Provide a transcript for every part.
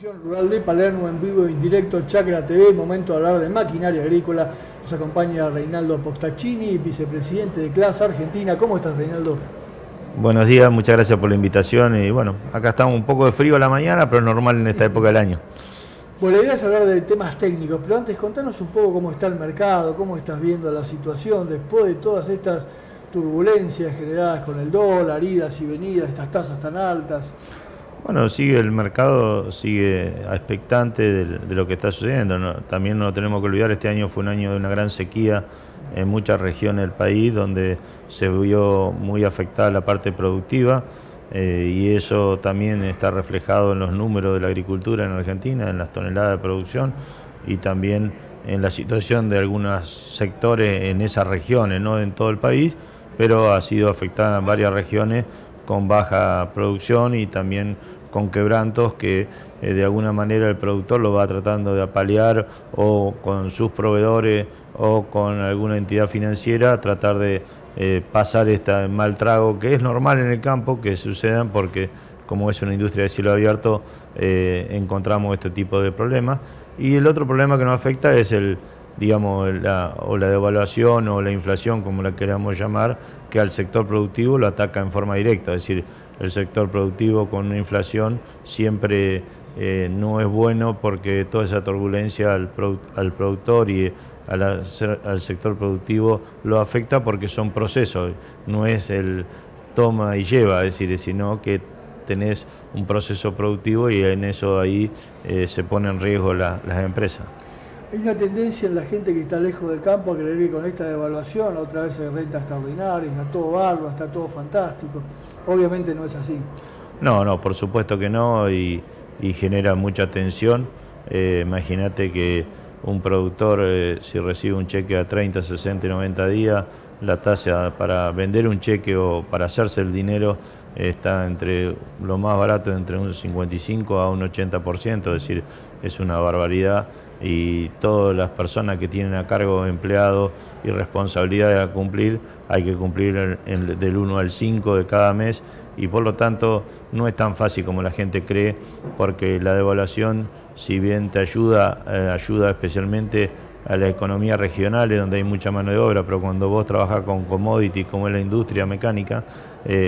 Extensión Rural de Palermo, en vivo e indirecto, Chacra TV, momento de hablar de maquinaria agrícola. Nos acompaña Reinaldo Postaccini, vicepresidente de CLAS Argentina. ¿Cómo estás, Reinaldo? Buenos días, muchas gracias por la invitación y bueno, acá estamos un poco de frío a la mañana, pero es normal en esta época del año. Bueno, la idea es hablar de temas técnicos, pero antes contanos un poco cómo está el mercado, cómo estás viendo la situación después de todas estas turbulencias generadas con el dólar, idas y venidas, estas tasas tan altas. Bueno, el mercado sigue expectante de lo que está sucediendo, ¿no? También no tenemos que olvidar, este año fue un año de una gran sequía en muchas regiones del país, donde se vio muy afectada la parte productiva, y eso también está reflejado en los números de la agricultura en Argentina, en las toneladas de producción y también en la situación de algunos sectores en esas regiones, no en todo el país, pero ha sido afectada en varias regiones con baja producción y también con quebrantos que de alguna manera el productor lo va tratando de paliar o con sus proveedores o con alguna entidad financiera, tratar de pasar este mal trago que es normal en el campo que sucedan, porque como es una industria de cielo abierto encontramos este tipo de problemas. Y el otro problema que nos afecta es la devaluación o la inflación, como la queramos llamar, que al sector productivo lo ataca en forma directa. Es decir, el sector productivo con una inflación siempre no es bueno, porque toda esa turbulencia al productor y al sector productivo lo afecta, porque son procesos, no es el toma y lleva, es decir, sino que tenés un proceso productivo y en eso ahí se ponen en riesgo las empresas. Hay una tendencia en la gente que está lejos del campo a creer que con esta devaluación otra vez hay renta extraordinaria, está todo bárbaro, está todo fantástico. Obviamente no es así. No, por supuesto que no, y genera mucha tensión. Imagínate que un productor, si recibe un cheque a 30, 60 y 90 días, la tasa para vender un cheque o para hacerse el dinero está entre lo más barato, entre un 55 a un 80%, es decir, es una barbaridad. Y todas las personas que tienen a cargo empleados y responsabilidades a cumplir, hay que cumplir del 1 al 5 de cada mes, y por lo tanto no es tan fácil como la gente cree, porque la devaluación, si bien te ayuda especialmente a las economías regionales donde hay mucha mano de obra, pero cuando vos trabajás con commodities como es la industria mecánica,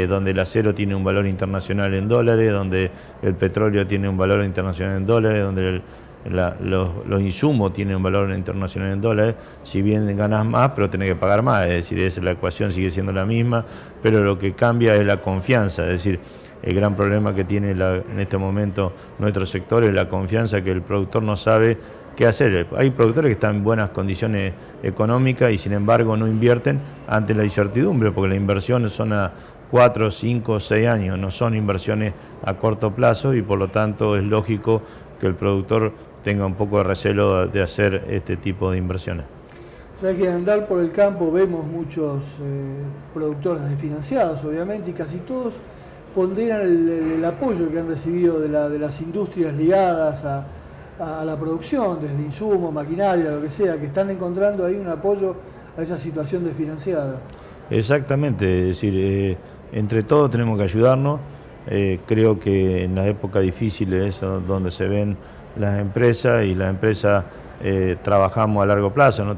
donde el acero tiene un valor internacional en dólares, donde el petróleo tiene un valor internacional en dólares, donde los insumos tienen un valor internacional en dólares, si bien ganas más, pero tenés que pagar más, es decir, la ecuación sigue siendo la misma, pero lo que cambia es la confianza, es decir, el gran problema que tiene en este momento nuestro sector es la confianza, que el productor no sabe qué hacer. Hay productores que están en buenas condiciones económicas y sin embargo no invierten ante la incertidumbre, porque las inversiones son a 4, 5, 6 años, no son inversiones a corto plazo, y por lo tanto es lógico que el productor tenga un poco de recelo de hacer este tipo de inversiones. O sea que al andar por el campo vemos muchos productores desfinanciados, obviamente, y casi todos ponderan el apoyo que han recibido de las industrias ligadas a la producción, desde insumos, maquinaria, lo que sea, que están encontrando ahí un apoyo a esa situación desfinanciada. Exactamente, es decir, entre todos tenemos que ayudarnos. Creo que en las épocas difíciles es donde se ven las empresas, y las empresas trabajamos a largo plazo, ¿no?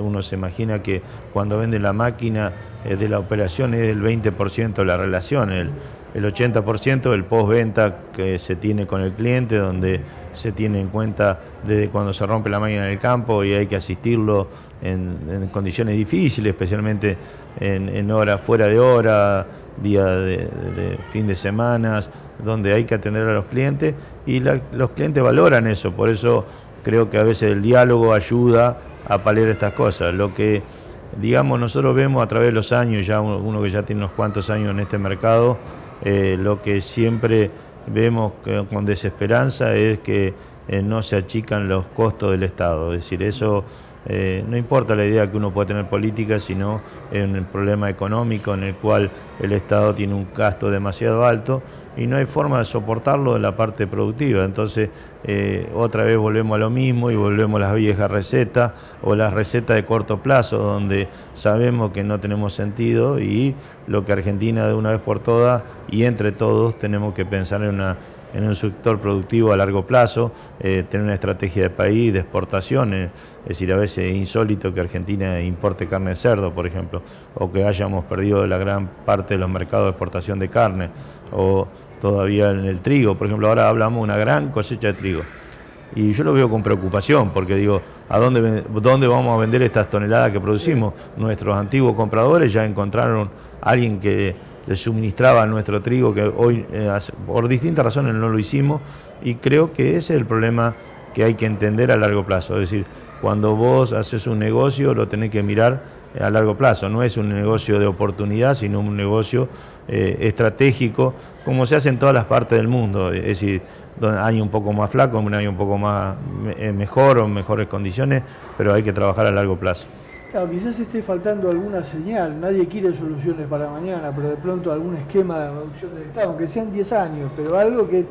Uno se imagina que cuando vende la máquina de la operación es el 20% de la relación, el 80% del postventa que se tiene con el cliente, donde se tiene en cuenta desde cuando se rompe la máquina en el campo y hay que asistirlo en condiciones difíciles, especialmente en horas fuera de hora, día de fin de semana, donde hay que atender a los clientes, y los clientes valoran eso. Por eso creo que a veces el diálogo ayuda a paliar estas cosas. Lo que, digamos, nosotros vemos a través de los años, ya uno que ya tiene unos cuantos años en este mercado, lo que siempre vemos con desesperanza es que no se achican los costos del Estado. Es decir, eso no importa la idea que uno pueda tener política, sino en el problema económico en el cual el Estado tiene un gasto demasiado alto y no hay forma de soportarlo en la parte productiva. Entonces, otra vez volvemos a lo mismo y volvemos a las viejas recetas o las recetas de corto plazo, donde sabemos que no tenemos sentido, y lo que Argentina de una vez por todas y entre todos tenemos que pensar en en un sector productivo a largo plazo, tener una estrategia de país, de exportación. Es decir, a veces es insólito que Argentina importe carne de cerdo, por ejemplo, o que hayamos perdido la gran parte de los mercados de exportación de carne, o todavía en el trigo. Por ejemplo, ahora hablamos de una gran cosecha de trigo. Y yo lo veo con preocupación, porque digo, ¿a dónde vamos a vender estas toneladas que producimos? Nuestros antiguos compradores ya encontraron a alguien que les suministraba nuestro trigo, que hoy por distintas razones no lo hicimos, y creo que ese es el problema que hay que entender a largo plazo. Es decir, cuando vos haces un negocio lo tenés que mirar a largo plazo, no es un negocio de oportunidad, sino un negocio estratégico, como se hace en todas las partes del mundo. Es decir, hay un poco más flaco, hay un poco más mejor o mejores condiciones, pero hay que trabajar a largo plazo. Claro, quizás esté faltando alguna señal, nadie quiere soluciones para mañana, pero de pronto algún esquema de reducción del Estado, aunque sean 10 años, pero algo que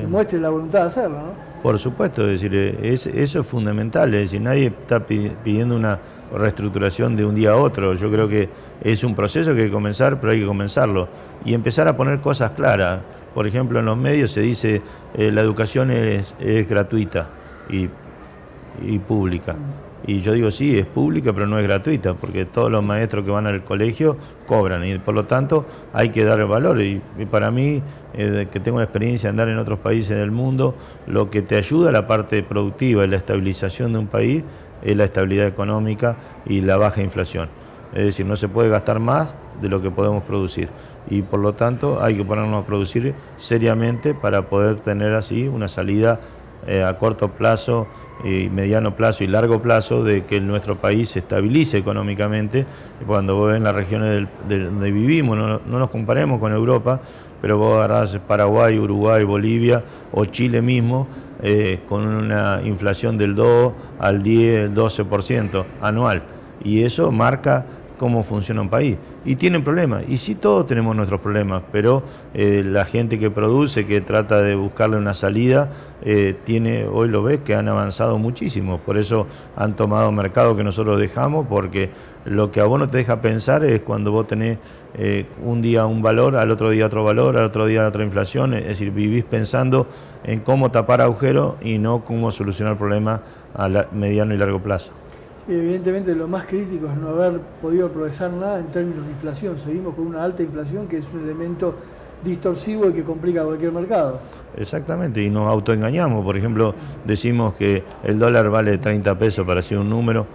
muestre la voluntad de hacerlo, ¿no? Por supuesto, es decir, eso es fundamental, es decir, nadie está pidiendo una reestructuración de un día a otro. Yo creo que es un proceso que hay que comenzar, pero hay que comenzarlo y empezar a poner cosas claras. Por ejemplo, en los medios se dice la educación es gratuita y pública. Y yo digo, sí, es pública, pero no es gratuita, porque todos los maestros que van al colegio cobran y por lo tanto hay que dar el valor. Y para mí, que tengo experiencia de andar en otros países del mundo, lo que te ayuda a la parte productiva y la estabilización de un país es la estabilidad económica y la baja inflación. Es decir, no se puede gastar más de lo que podemos producir y por lo tanto hay que ponernos a producir seriamente para poder tener así una salida a corto plazo, mediano plazo y largo plazo de que nuestro país se estabilice económicamente. Cuando vos ves en las regiones donde vivimos, no nos comparemos con Europa, pero vos agarrás Paraguay, Uruguay, Bolivia o Chile mismo, con una inflación del 2 al 10, el 12% anual, y eso marca cómo funciona un país. Y tienen problemas, y sí, todos tenemos nuestros problemas, pero la gente que produce, que trata de buscarle una salida, hoy lo ves que han avanzado muchísimo, por eso han tomado mercado que nosotros dejamos, porque lo que a vos no te deja pensar es cuando vos tenés un día un valor, al otro día otro valor, al otro día otra inflación, es decir, vivís pensando en cómo tapar agujeros y no cómo solucionar problemas a mediano y largo plazo. Evidentemente lo más crítico es no haber podido progresar nada en términos de inflación. Seguimos con una alta inflación que es un elemento distorsivo y que complica cualquier mercado. Exactamente, y nos autoengañamos. Por ejemplo, decimos que el dólar vale 30 pesos para hacer un número.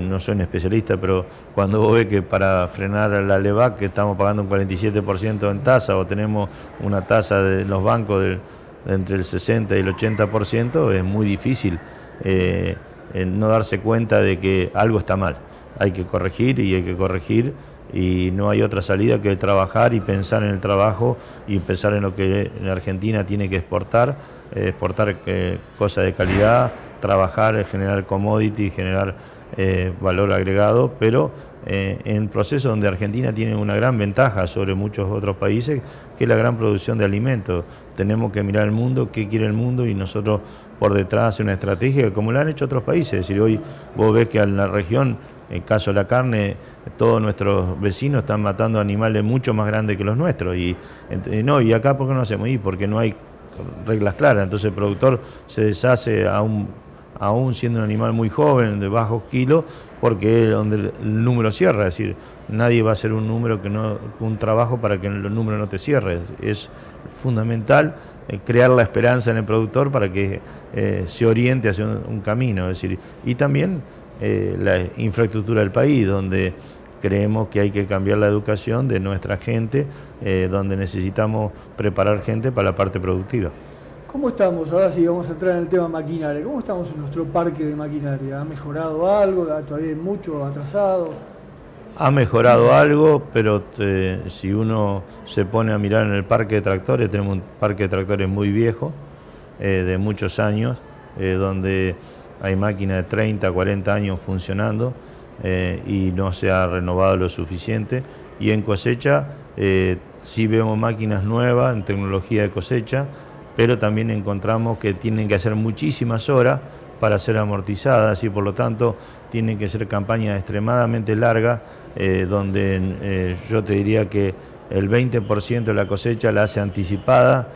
No soy un especialista, pero cuando vos ves que para frenar la LEVAC que estamos pagando un 47% en tasa, o tenemos una tasa de los bancos de entre el 60 y el 80%, es muy difícil no darse cuenta de que algo está mal. Hay que corregir y no hay otra salida que trabajar y pensar en el trabajo y pensar en lo que en Argentina tiene que exportar cosas de calidad, trabajar, generar commodity, generar valor agregado, pero en procesos donde Argentina tiene una gran ventaja sobre muchos otros países, que es la gran producción de alimentos. Tenemos que mirar el mundo, qué quiere el mundo, y nosotros por detrás hacer una estrategia como la han hecho otros países. Es decir, hoy vos ves que en la región, en el caso de la carne, todos nuestros vecinos están matando animales mucho más grandes que los nuestros. Y acá, ¿por qué no hacemos? Porque no hay reglas claras. Entonces el productor se deshace aún siendo un animal muy joven, de bajos kilos, porque es donde el número cierra. Es decir, nadie va a hacer un trabajo para que el número no te cierre. Es fundamental crear la esperanza en el productor para que se oriente hacia un camino. Es decir, y también la infraestructura del país, donde creemos que hay que cambiar la educación de nuestra gente, donde necesitamos preparar gente para la parte productiva. ¿Cómo estamos? Ahora sí vamos a entrar en el tema maquinaria. ¿Cómo estamos en nuestro parque de maquinaria? ¿Ha mejorado algo? ¿Todavía hay mucho atrasado? Ha mejorado algo, pero si uno se pone a mirar en el parque de tractores, tenemos un parque de tractores muy viejo, de muchos años, donde hay máquinas de 30, 40 años funcionando y no se ha renovado lo suficiente. Y en cosecha sí vemos máquinas nuevas en tecnología de cosecha, pero también encontramos que tienen que hacer muchísimas horas para ser amortizadas y por lo tanto tienen que ser campañas extremadamente largas, donde yo te diría que el 20% de la cosecha la hace anticipada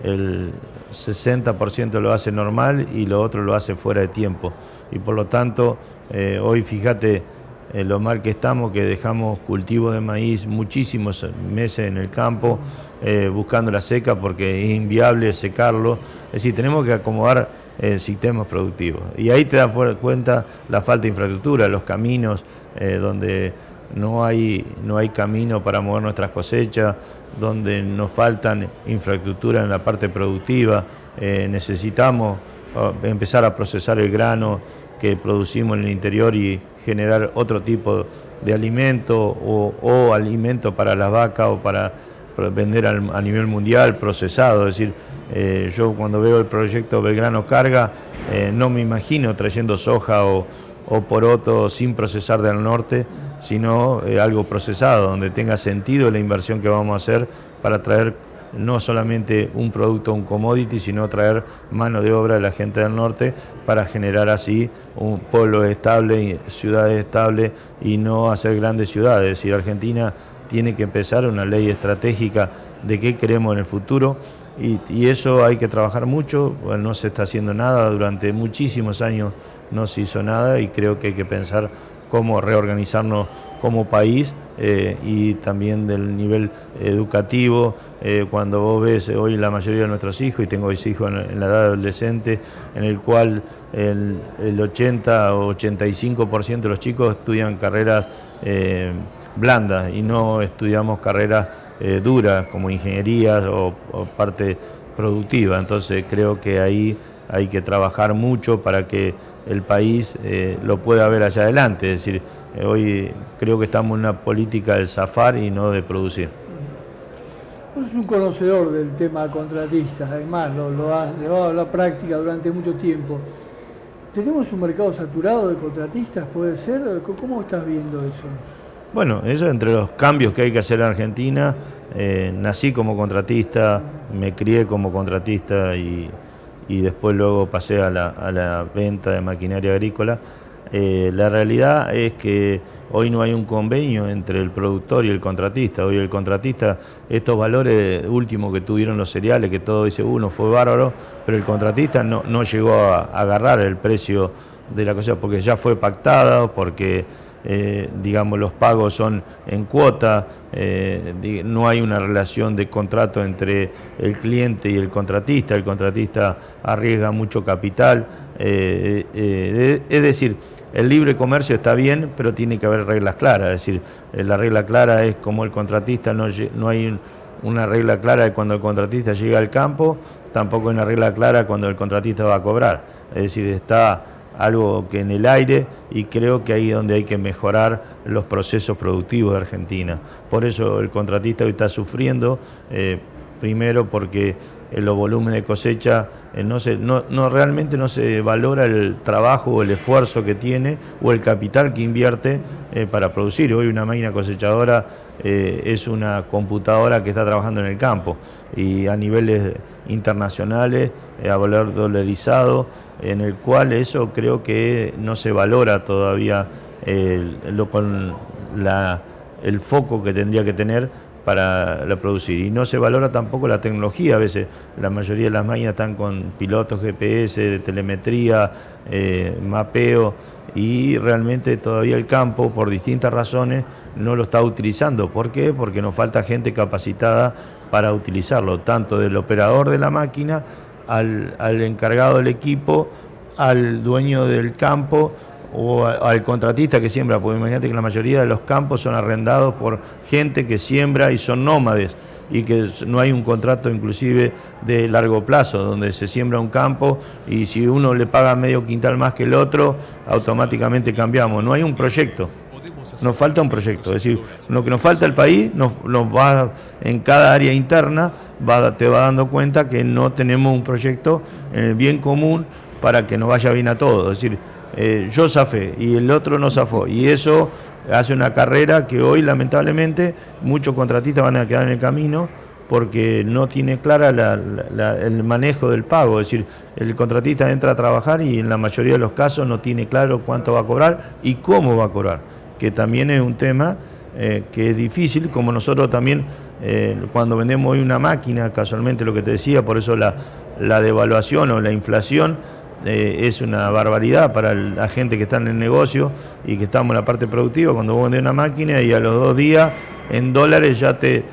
el 60% lo hace normal y lo otro lo hace fuera de tiempo. Y por lo tanto, hoy fíjate lo mal que estamos, que dejamos cultivo de maíz muchísimos meses en el campo, buscando la seca porque es inviable secarlo. Es decir, tenemos que acomodar sistemas productivos. Y ahí te das cuenta la falta de infraestructura, los caminos donde no hay camino para mover nuestras cosechas, donde nos faltan infraestructura en la parte productiva. Necesitamos empezar a procesar el grano que producimos en el interior y generar otro tipo de alimento o alimento para las vacas o para vender a nivel mundial procesado. Es decir, yo cuando veo el proyecto Belgrano Carga no me imagino trayendo soja o poroto sin procesar del norte, sino algo procesado, donde tenga sentido la inversión que vamos a hacer para traer no solamente un producto, un commodity, sino traer mano de obra de la gente del norte para generar así un pueblo estable, ciudades estables y no hacer grandes ciudades. Es decir, Argentina tiene que empezar una ley estratégica de qué queremos en el futuro y eso hay que trabajar mucho. Bueno, no se está haciendo nada, durante muchísimos años no se hizo nada y creo que hay que pensar cómo reorganizarnos como país y también del nivel educativo. Cuando vos ves hoy la mayoría de nuestros hijos, y tengo 6 hijos en la edad adolescente, en el cual el 80 o 85% de los chicos estudian carreras blandas y no estudiamos carreras duras como ingenierías o parte productiva. Entonces creo que ahí hay que trabajar mucho para que el país lo pueda ver allá adelante. Es decir, hoy creo que estamos en una política del zafar y no de producir. Vos sos un conocedor del tema contratistas, además lo has llevado a la práctica durante mucho tiempo. ¿Tenemos un mercado saturado de contratistas, puede ser? ¿Cómo estás viendo eso? Bueno, eso entre los cambios que hay que hacer en Argentina. Nací como contratista, me crié como contratista y después luego pasé a la venta de maquinaria agrícola. La realidad es que hoy no hay un convenio entre el productor y el contratista. Hoy el contratista, estos valores últimos que tuvieron los cereales, que todo dice uno fue bárbaro, pero el contratista no llegó a agarrar el precio de la cosecha porque ya fue pactada, porque digamos los pagos son en cuota, no hay una relación de contrato entre el cliente y el contratista arriesga mucho capital, es decir, el libre comercio está bien, pero tiene que haber reglas claras. Es decir, la regla clara es como el contratista, no hay una regla clara de cuando el contratista llega al campo, tampoco hay una regla clara cuando el contratista va a cobrar. Es decir, está algo que en el aire y creo que ahí es donde hay que mejorar los procesos productivos de Argentina. Por eso el contratista hoy está sufriendo, primero porque los volúmenes de cosecha realmente no se valora el trabajo o el esfuerzo que tiene o el capital que invierte para producir. Hoy una máquina cosechadora es una computadora que está trabajando en el campo y a niveles internacionales, a valor dolarizado, en el cual eso creo que no se valora todavía con el foco que tendría que tener para producir. Y no se valora tampoco la tecnología. A veces la mayoría de las máquinas están con pilotos GPS, de telemetría, mapeo, y realmente todavía el campo, por distintas razones, no lo está utilizando. ¿Por qué? Porque nos falta gente capacitada para utilizarlo, tanto del operador de la máquina, al encargado del equipo, al dueño del campo o al contratista que siembra, porque imagínate que la mayoría de los campos son arrendados por gente que siembra y son nómades y que no hay un contrato inclusive de largo plazo, donde se siembra un campo y si uno le paga medio quintal más que el otro, automáticamente cambiamos. No hay un proyecto, nos falta un proyecto. Es decir, lo que nos falta el país, nos va en cada área interna, te va dando cuenta que no tenemos un proyecto en el bien común para que nos vaya bien a todos. Es decir, yo zafé y el otro no zafó, y eso hace una carrera que hoy lamentablemente muchos contratistas van a quedar en el camino porque no tiene clara el manejo del pago. Es decir, el contratista entra a trabajar y en la mayoría de los casos no tiene claro cuánto va a cobrar y cómo va a cobrar, que también es un tema que es difícil, como nosotros también Cuando vendemos hoy una máquina, casualmente lo que te decía, por eso la devaluación o la inflación es una barbaridad para la gente que está en el negocio y que estamos en la parte productiva. Cuando vos vendés una máquina y a los 2 días en dólares ya te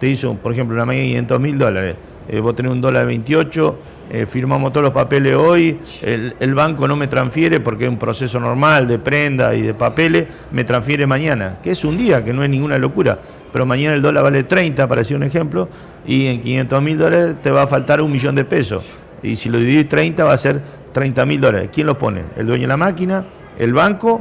hizo, por ejemplo, una máquina de $500. Vos tenés un dólar 28, firmamos todos los papeles hoy, el banco no me transfiere porque es un proceso normal de prenda y de papeles, me transfiere mañana, que es un día, que no es ninguna locura, pero mañana el dólar vale 30, para decir un ejemplo, y en $500.000 te va a faltar $1 millón, y si lo dividís 30 va a ser $30.000. ¿Quién lo pone? ¿El dueño de la máquina? ¿El banco?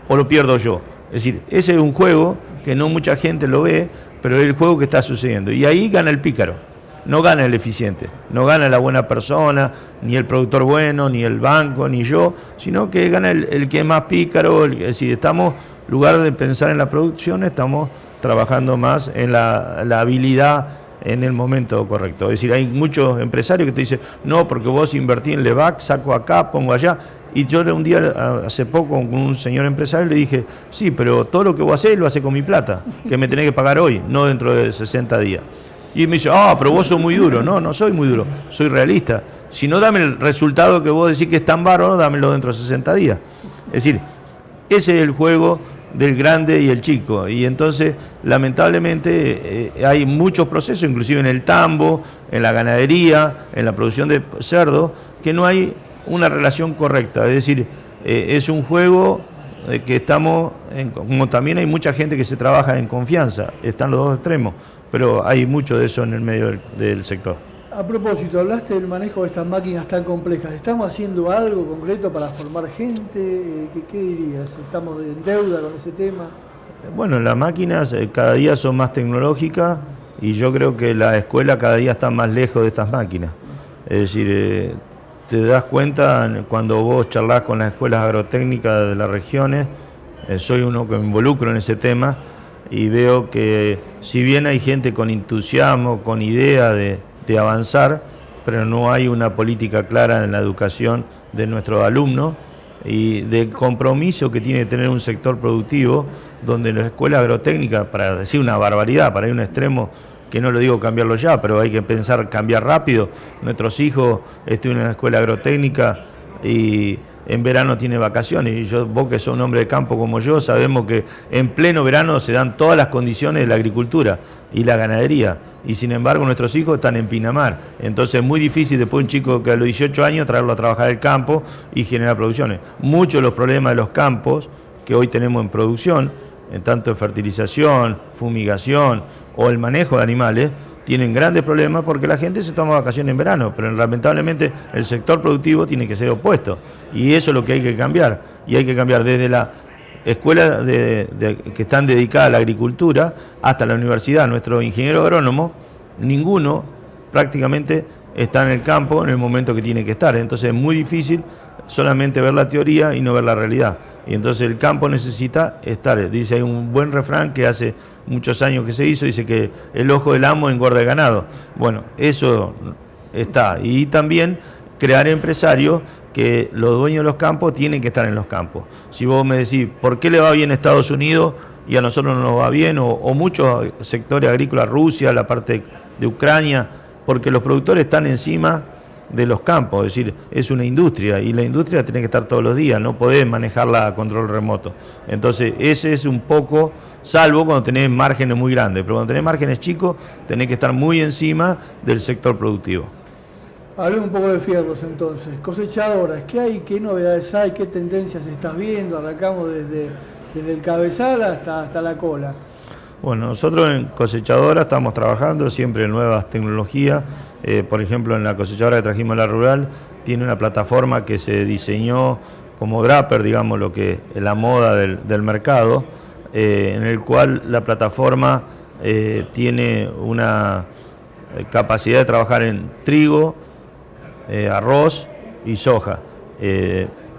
¿O lo pierdo yo? Es decir, ese es un juego que no mucha gente lo ve, pero es el juego que está sucediendo, y ahí gana el pícaro. No gana el eficiente, no gana la buena persona, ni el productor bueno, ni el banco, ni yo, sino que gana el que es más pícaro. Es decir, estamos, en lugar de pensar en la producción, estamos trabajando más en la habilidad en el momento correcto. Es decir, hay muchos empresarios que te dicen, no, porque vos invertí en Levac, saco acá, pongo allá. Y yo un día, hace poco, con un señor empresario le dije, sí, pero todo lo que vos hacés lo hacés con mi plata, que me tenés que pagar hoy, no dentro de 60 días. Y me dice, pero vos sos muy duro. No, no soy muy duro, soy realista. Si no, dame el resultado que vos decís que es tan bárbaro, dámelo dentro de 60 días. Es decir, ese es el juego del grande y el chico. Y entonces, lamentablemente, hay muchos procesos, inclusive en el tambo, en la ganadería, en la producción de cerdo, que no hay una relación correcta. Es decir, es un juego que estamos, como también hay mucha gente que se trabaja en confianza, están los dos extremos, pero hay mucho de eso en el medio del sector. A propósito, hablaste del manejo de estas máquinas tan complejas. ¿Estamos haciendo algo concreto para formar gente? ¿Qué dirías? ¿Estamos en deuda con ese tema? Bueno, las máquinas cada día son más tecnológicas y yo creo que la escuela cada día está más lejos de estas máquinas. Es decir, te das cuenta cuando vos charlás con las escuelas agrotécnicas de las regiones, soy uno que me involucro en ese tema, y veo que si bien hay gente con entusiasmo, con idea de avanzar, pero no hay una política clara en la educación de nuestros alumnos y del compromiso que tiene que tener un sector productivo, donde las escuelas agrotécnicas, para decir una barbaridad, para ir a un extremo que no lo digo cambiarlo ya, pero hay que pensar cambiar rápido. Nuestros hijos estudian en una escuela agrotécnica y en verano tiene vacaciones, y vos que sos un hombre de campo como yo, sabemos que en pleno verano se dan todas las condiciones de la agricultura y la ganadería, y sin embargo nuestros hijos están en Pinamar. Entonces es muy difícil después un chico que a los 18 años traerlo a trabajar el campo y generar producciones. Muchos de los problemas de los campos que hoy tenemos en producción, en tanto en fertilización, fumigación o el manejo de animales, tienen grandes problemas porque la gente se toma vacaciones en verano, pero lamentablemente el sector productivo tiene que ser opuesto, y eso es lo que hay que cambiar, y hay que cambiar desde la escuela que están dedicadas a la agricultura hasta la universidad. Nuestro ingeniero agrónomo, ninguno prácticamente está en el campo en el momento que tiene que estar, entonces es muy difícil solamente ver la teoría y no ver la realidad, y entonces el campo necesita estar. Dice, hay un buen refrán que hace muchos años que se hizo, dice que el ojo del amo engorda el ganado. Bueno, eso está, y también crear empresarios que los dueños de los campos tienen que estar en los campos. Si vos me decís, ¿por qué le va bien a Estados Unidos y a nosotros no nos va bien? O muchos sectores agrícolas, Rusia, la parte de Ucrania, porque los productores están encima de los campos, es decir, es una industria, y la industria tiene que estar todos los días, no podés manejarla a control remoto. Entonces ese es un poco, salvo cuando tenés márgenes muy grandes, pero cuando tenés márgenes chicos tenés que estar muy encima del sector productivo. Hablemos un poco de fierros entonces. Cosechadoras, ¿qué hay? ¿Qué novedades hay? ¿Qué tendencias estás viendo? Arrancamos desde el cabezal hasta la cola. Bueno, nosotros en cosechadora estamos trabajando siempre en nuevas tecnologías. Por ejemplo, en la cosechadora que trajimos a la rural, tiene una plataforma que se diseñó como Draper, digamos, lo que es la moda del mercado, en el cual la plataforma tiene una capacidad de trabajar en trigo, arroz y soja.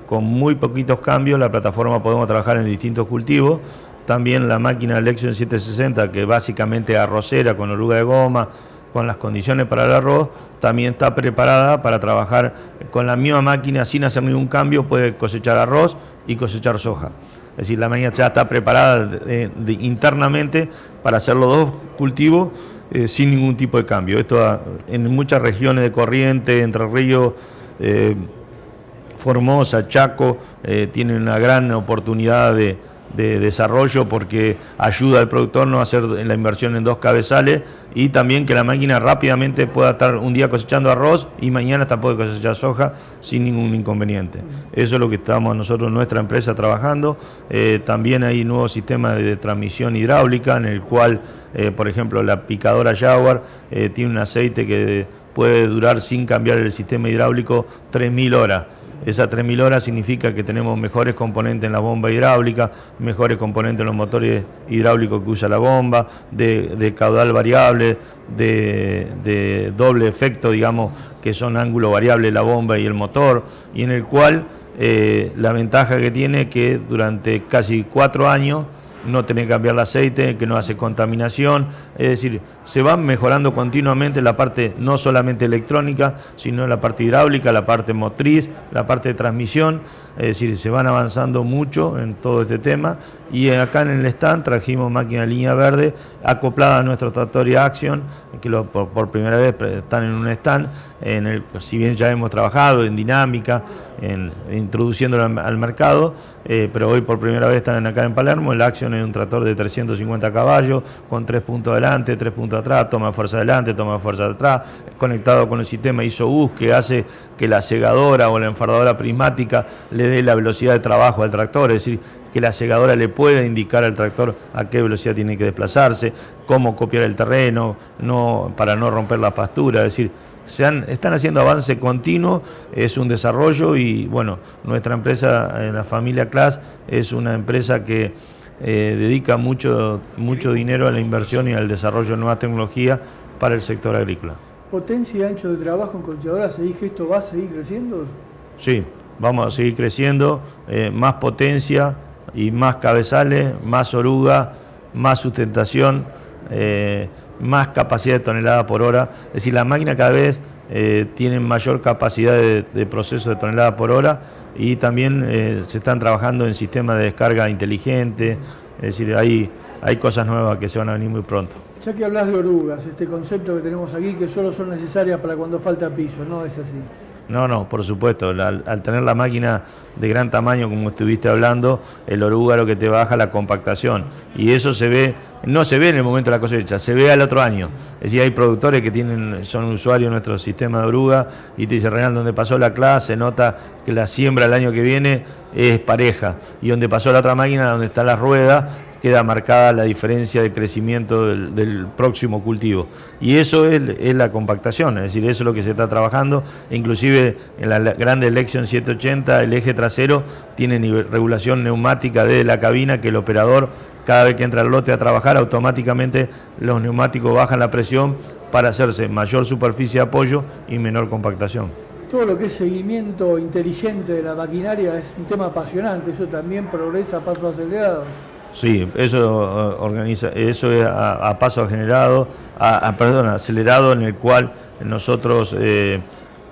Con muy poquitos cambios la plataforma podemos trabajar en distintos cultivos. También la máquina Lexion 760, que básicamente es arrocera con oruga de goma, con las condiciones para el arroz, también está preparada para trabajar con la misma máquina sin hacer ningún cambio, puede cosechar arroz y cosechar soja. Es decir, la máquina ya está preparada internamente para hacer los dos cultivos sin ningún tipo de cambio. Esto en muchas regiones de Corrientes, Entre Ríos, Formosa, Chaco, tienen una gran oportunidad de desarrollo porque ayuda al productor no a hacer la inversión en 2 cabezales y también que la máquina rápidamente pueda estar un día cosechando arroz y mañana hasta puede cosechar soja sin ningún inconveniente. Eso es lo que estamos nosotros, nuestra empresa, trabajando. También hay nuevos sistemas de transmisión hidráulica en el cual, por ejemplo, la picadora Jaguar tiene un aceite que puede durar sin cambiar el sistema hidráulico 3.000 horas. Esas 3.000 horas significa que tenemos mejores componentes en la bomba hidráulica, mejores componentes en los motores hidráulicos que usa la bomba, de caudal variable, de doble efecto, digamos, que son ángulo variable la bomba y el motor, y en el cual la ventaja que tiene es que durante casi 4 años no tener que cambiar el aceite, que no hace contaminación, es decir, se va mejorando continuamente la parte no solamente electrónica, sino la parte hidráulica, la parte motriz, la parte de transmisión, es decir, se van avanzando mucho en todo este tema, y acá en el stand trajimos máquina de línea verde acoplada a nuestro Trattoria Action, que por primera vez están en un stand, si bien ya hemos trabajado en dinámica, introduciéndolo al mercado, pero hoy por primera vez están acá en Palermo. El Action es un tractor de 350 caballos, con 3 puntos adelante, 3 puntos atrás, toma fuerza adelante, toma fuerza atrás, conectado con el sistema ISOBUS que hace que la segadora o la enfardadora prismática le dé la velocidad de trabajo al tractor, es decir, que la segadora le pueda indicar al tractor a qué velocidad tiene que desplazarse, cómo copiar el terreno, para no romper la pastura, es decir, están haciendo avance continuo, es un desarrollo y bueno, nuestra empresa, la familia Claas, es una empresa que dedica mucho dinero a la inversión y al desarrollo de nueva tecnología para el sector agrícola. ¿Potencia y ancho de trabajo en cosechadoras? ¿Se dice que esto va a seguir creciendo? Sí, vamos a seguir creciendo, más potencia y más cabezales, más oruga, más sustentación, más capacidad de tonelada por hora, es decir, la máquina cada vez tiene mayor capacidad de proceso de tonelada por hora y también se están trabajando en sistemas de descarga inteligente, es decir, hay cosas nuevas que se van a venir muy pronto. Ya que hablas de orugas, este concepto que tenemos aquí que solo son necesarias para cuando falta piso, ¿no es así? No, por supuesto, al tener la máquina de gran tamaño como estuviste hablando, el oruga lo que te baja la compactación y eso no se ve en el momento de la cosecha, se ve al otro año. Es decir, hay productores que son usuarios de nuestro sistema de oruga y te dicen, Reinaldo, donde pasó la clase se nota que la siembra el año que viene es pareja y donde pasó la otra máquina, donde está la rueda, queda marcada la diferencia de crecimiento del próximo cultivo. Y eso es la compactación, es decir, eso es lo que se está trabajando. Inclusive en la grande Election 780, el eje trasero tiene regulación neumática desde la cabina, que el operador, cada vez que entra al lote a trabajar, automáticamente los neumáticos bajan la presión para hacerse mayor superficie de apoyo y menor compactación. Todo lo que es seguimiento inteligente de la maquinaria es un tema apasionante, eso también progresa a pasos acelerados. Sí, eso es a paso acelerado, en el cual nosotros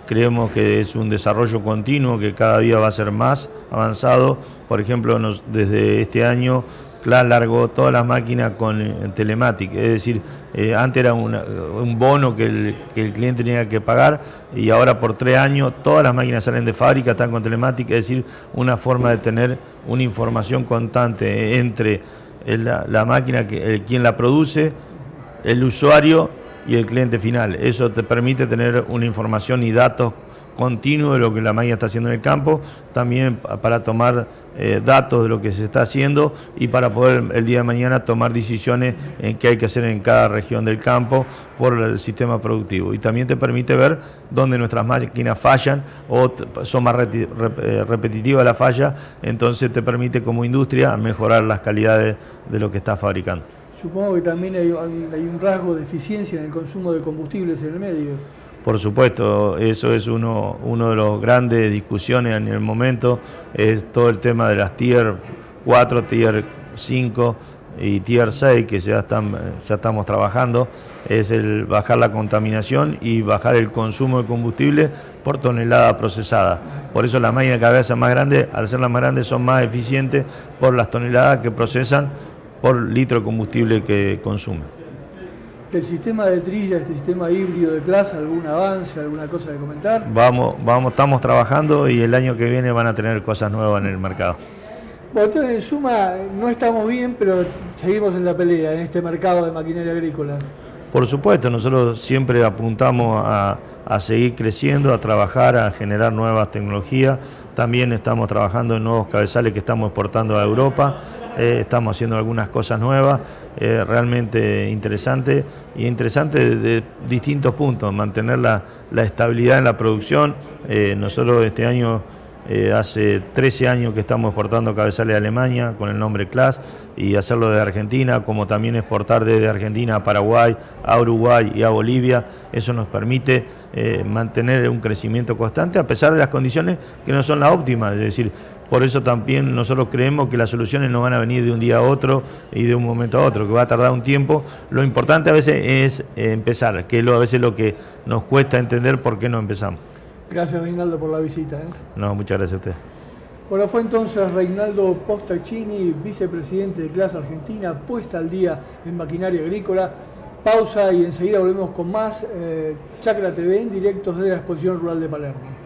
creemos que es un desarrollo continuo que cada día va a ser más avanzado. Por ejemplo, desde este año Claas largó todas las máquinas con Telematic, es decir, antes era un bono que el cliente tenía que pagar y ahora por 3 años todas las máquinas salen de fábrica, están con Telematic, es decir, una forma de tener una información constante entre la máquina, quien la produce, el usuario y el cliente final. Eso te permite tener una información y datos continuo de lo que la máquina está haciendo en el campo, también para tomar datos de lo que se está haciendo y para poder el día de mañana tomar decisiones en qué hay que hacer en cada región del campo por el sistema productivo. Y también te permite ver dónde nuestras máquinas fallan o son más repetitivas la falla, entonces te permite como industria mejorar las calidades de lo que estás fabricando. Supongo que también hay un rasgo de eficiencia en el consumo de combustibles en el medio. Por supuesto, eso es uno de los grandes discusiones en el momento, es todo el tema de las Tier 4, Tier 5 y Tier 6 que ya estamos trabajando, es el bajar la contaminación y bajar el consumo de combustible por tonelada procesada. Por eso las máquinas cada vez son más grandes, al ser las más grandes son más eficientes por las toneladas que procesan por litro de combustible que consumen. Del sistema de trilla, este sistema híbrido de clase, ¿algún avance, alguna cosa de comentar? Estamos trabajando y el año que viene van a tener cosas nuevas en el mercado. Bueno, entonces en suma no estamos bien, pero seguimos en la pelea, en este mercado de maquinaria agrícola. Por supuesto, nosotros siempre apuntamos a seguir creciendo, a trabajar, a generar nuevas tecnologías. También estamos trabajando en nuevos cabezales que estamos exportando a Europa. Estamos haciendo algunas cosas nuevas, realmente interesante de distintos puntos, mantener la estabilidad en la producción. Nosotros este año, hace 13 años que estamos exportando cabezales a Alemania con el nombre CLAAS y hacerlo de Argentina, como también exportar desde Argentina a Paraguay, a Uruguay y a Bolivia. Eso nos permite mantener un crecimiento constante a pesar de las condiciones que no son las óptimas, es decir, por eso también nosotros creemos que las soluciones no van a venir de un día a otro y de un momento a otro, que va a tardar un tiempo. Lo importante a veces es empezar, que es a veces lo que nos cuesta entender por qué no empezamos. Gracias, Reinaldo, por la visita. No, muchas gracias a usted. Bueno, fue entonces Reinaldo Postaccini, vicepresidente de CLAAS Argentina, puesta al día en maquinaria agrícola. Pausa y enseguida volvemos con más Chacra TV en directo desde la Exposición Rural de Palermo.